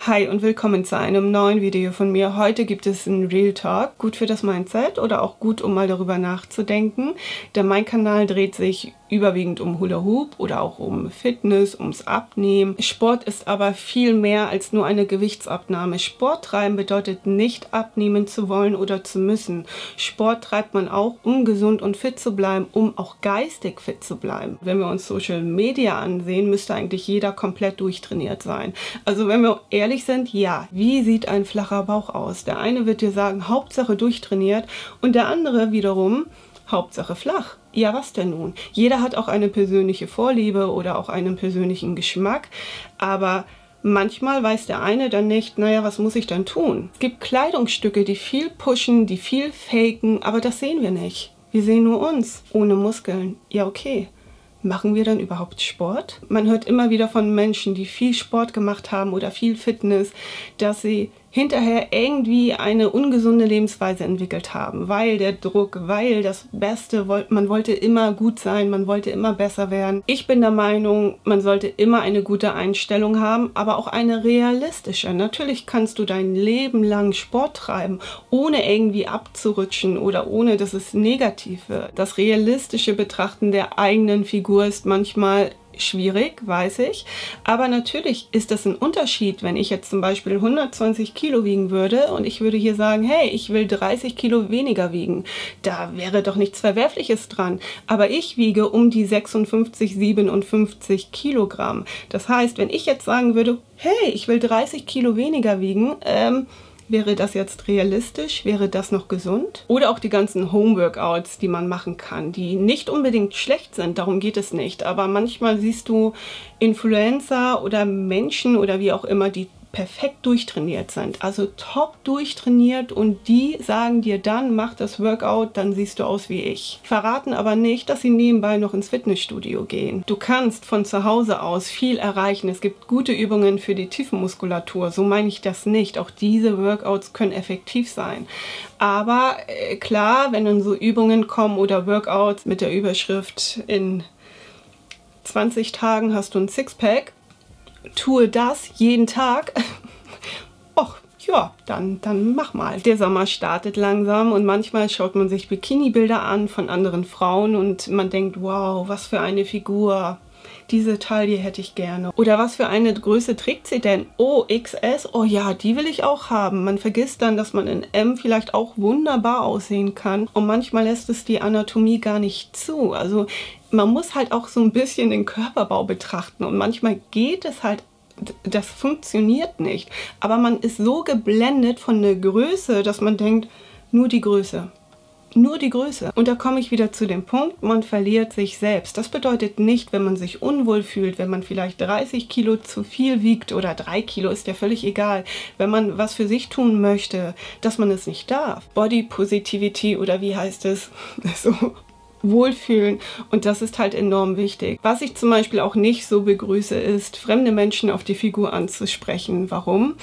Hi und willkommen zu einem neuen Video von mir. Heute gibt es einen Real Talk, gut für das Mindset oder auch gut, um mal darüber nachzudenken. Denn mein Kanal dreht sich überwiegend um Hula Hoop oder auch um Fitness, ums Abnehmen. Sport ist aber viel mehr als nur eine Gewichtsabnahme. Sport treiben bedeutet nicht abnehmen zu wollen oder zu müssen. Sport treibt man auch, um gesund und fit zu bleiben, um auch geistig fit zu bleiben. Wenn wir uns Social Media ansehen, müsste eigentlich jeder komplett durchtrainiert sein. Also wenn wir ehrlich sind, ja, wie sieht ein flacher Bauch aus? Der eine wird dir sagen, Hauptsache durchtrainiert und der andere wiederum, Hauptsache flach. Ja, was denn nun? Jeder hat auch eine persönliche Vorliebe oder auch einen persönlichen Geschmack, aber manchmal weiß der eine dann nicht, naja, was muss ich dann tun? Es gibt Kleidungsstücke, die viel pushen, die viel faken, aber das sehen wir nicht. Wir sehen nur uns, ohne Muskeln. Ja, okay. Machen wir dann überhaupt Sport? Man hört immer wieder von Menschen, die viel Sport gemacht haben oder viel Fitness, dass sie hinterher irgendwie eine ungesunde Lebensweise entwickelt haben, weil der Druck, weil das Beste, man wollte immer gut sein, man wollte immer besser werden. Ich bin der Meinung, man sollte immer eine gute Einstellung haben, aber auch eine realistische. Natürlich kannst du dein Leben lang Sport treiben, ohne irgendwie abzurutschen oder ohne, dass es negativ wird. Das realistische Betrachten der eigenen Figur ist manchmal schwierig, weiß ich, aber natürlich ist das ein Unterschied, wenn ich jetzt zum Beispiel 120 Kilo wiegen würde und ich würde hier sagen, hey, ich will 30 Kilo weniger wiegen. Da wäre doch nichts Verwerfliches dran, aber ich wiege um die 56, 57 Kilogramm. Das heißt, wenn ich jetzt sagen würde, hey, ich will 30 Kilo weniger wiegen, wäre das jetzt realistisch? Wäre das noch gesund? Oder auch die ganzen Homeworkouts, die man machen kann, die nicht unbedingt schlecht sind, darum geht es nicht. Aber manchmal siehst du Influencer oder Menschen oder wie auch immer, die perfekt durchtrainiert sind, also top durchtrainiert und die sagen dir dann, mach das Workout, dann siehst du aus wie ich. Verraten aber nicht, dass sie nebenbei noch ins Fitnessstudio gehen. Du kannst von zu Hause aus viel erreichen. Es gibt gute Übungen für die Tiefenmuskulatur, so meine ich das nicht. Auch diese Workouts können effektiv sein. Aber klar, wenn dann so Übungen kommen oder Workouts mit der Überschrift in 20 Tagen hast du ein Sixpack, tue das jeden Tag, och, ja, dann mach mal. Der Sommer startet langsam und manchmal schaut man sich Bikini-Bilder an von anderen Frauen und man denkt, wow, was für eine Figur. Diese Taille hätte ich gerne. Oder was für eine Größe trägt sie denn? Oh, XS? Oh ja, die will ich auch haben. Man vergisst dann, dass man in M vielleicht auch wunderbar aussehen kann. Und manchmal lässt es die Anatomie gar nicht zu. Also man muss halt auch so ein bisschen den Körperbau betrachten. Und manchmal geht es halt, das funktioniert nicht. Aber man ist so geblendet von der Größe, dass man denkt, nur die Größe. Nur die Größe. Und da komme ich wieder zu dem Punkt, man verliert sich selbst. Das bedeutet nicht, wenn man sich unwohl fühlt, wenn man vielleicht 30 Kilo zu viel wiegt oder 3 Kilo, ist ja völlig egal. Wenn man was für sich tun möchte, dass man es nicht darf. Body Positivity oder wie heißt es? So wohlfühlen und das ist halt enorm wichtig. Was ich zum Beispiel auch nicht so begrüße, ist, fremde Menschen auf die Figur anzusprechen. Warum?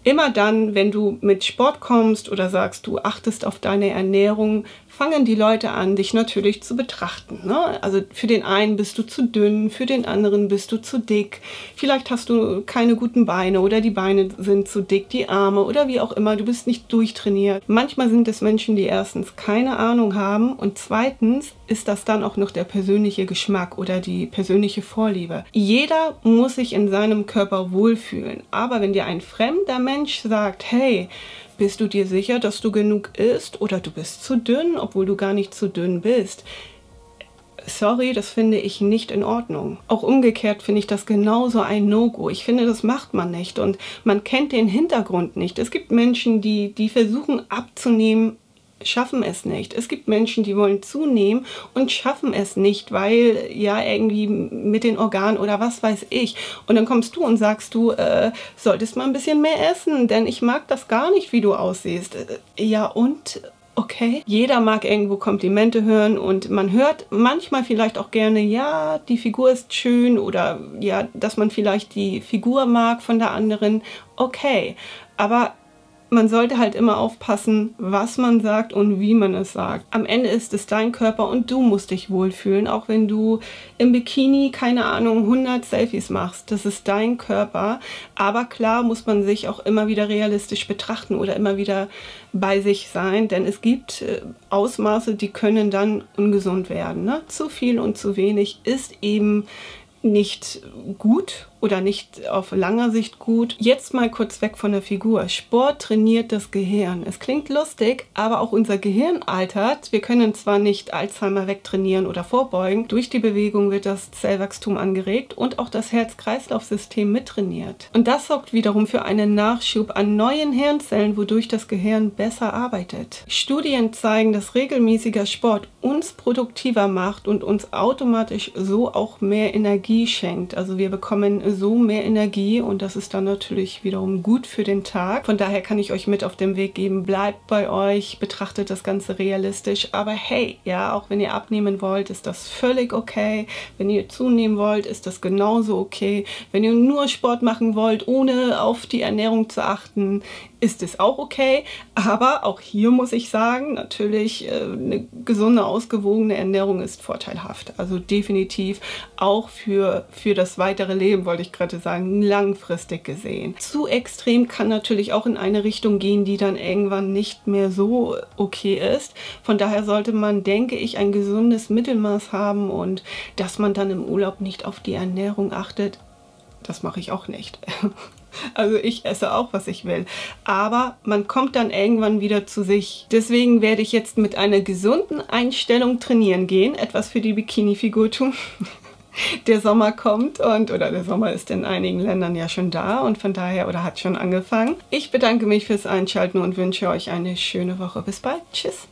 Immer dann, wenn du mit Sport kommst oder sagst, du achtest auf deine Ernährung, fangen die Leute an, dich natürlich zu betrachten. Ne? Also für den einen bist du zu dünn, für den anderen bist du zu dick. Vielleicht hast du keine guten Beine oder die Beine sind zu dick, die Arme oder wie auch immer, du bist nicht durchtrainiert. Manchmal sind es Menschen, die erstens keine Ahnung haben und zweitens ist das dann auch noch der persönliche Geschmack oder die persönliche Vorliebe. Jeder muss sich in seinem Körper wohlfühlen, aber wenn dir ein fremder Mensch sagt, hey, bist du dir sicher, dass du genug isst oder du bist zu dünn, obwohl du gar nicht zu dünn bist? Sorry, das finde ich nicht in Ordnung. Auch umgekehrt finde ich das genauso ein No-Go. Ich finde, das macht man nicht und man kennt den Hintergrund nicht. Es gibt Menschen, die versuchen abzunehmen, schaffen es nicht. Es gibt Menschen, die wollen zunehmen und schaffen es nicht, weil ja irgendwie mit den Organen oder was weiß ich. Und dann kommst du und sagst du, solltest mal ein bisschen mehr essen, denn ich mag das gar nicht, wie du aussiehst. Ja und? Okay. Jeder mag irgendwo Komplimente hören und man hört manchmal vielleicht auch gerne, ja, die Figur ist schön oder ja, dass man vielleicht die Figur mag von der anderen. Okay, aber man sollte halt immer aufpassen, was man sagt und wie man es sagt. Am Ende ist es dein Körper und du musst dich wohlfühlen, auch wenn du im Bikini, keine Ahnung, 100 Selfies machst. Das ist dein Körper, aber klar muss man sich auch immer wieder realistisch betrachten oder immer wieder bei sich sein, denn es gibt Ausmaße, die können dann ungesund werden. Ne? Zu viel und zu wenig ist eben nicht gut oder nicht auf langer Sicht gut. Jetzt mal kurz weg von der Figur. Sport trainiert das Gehirn. Es klingt lustig, aber auch unser Gehirn altert. Wir können zwar nicht Alzheimer wegtrainieren oder vorbeugen, durch die Bewegung wird das Zellwachstum angeregt und auch das Herz-Kreislauf-System mittrainiert. Und das sorgt wiederum für einen Nachschub an neuen Hirnzellen, wodurch das Gehirn besser arbeitet. Studien zeigen, dass regelmäßiger Sport uns produktiver macht und uns automatisch so auch mehr Energie schenkt. Also wir bekommen so mehr Energie und das ist dann natürlich wiederum gut für den Tag. Von daher kann ich euch mit auf den Weg geben, bleibt bei euch, betrachtet das Ganze realistisch, aber hey, ja, auch wenn ihr abnehmen wollt, ist das völlig okay. Wenn ihr zunehmen wollt, ist das genauso okay. Wenn ihr nur Sport machen wollt, ohne auf die Ernährung zu achten, ist es auch okay, aber auch hier muss ich sagen, natürlich eine gesunde, ausgewogene Ernährung ist vorteilhaft. Also definitiv auch für das weitere Leben, wollte ich gerade sagen, langfristig gesehen. Zu extrem kann natürlich auch in eine Richtung gehen, die dann irgendwann nicht mehr so okay ist. Von daher sollte man, denke ich, ein gesundes Mittelmaß haben und dass man dann im Urlaub nicht auf die Ernährung achtet, das mache ich auch nicht. Also ich esse auch, was ich will. Aber man kommt dann irgendwann wieder zu sich. Deswegen werde ich jetzt mit einer gesunden Einstellung trainieren gehen. Etwas für die Bikini-Figur tun. Der Sommer kommt oder der Sommer ist in einigen Ländern ja schon da und von daher oder hat schon angefangen. Ich bedanke mich fürs Einschalten und wünsche euch eine schöne Woche. Bis bald. Tschüss.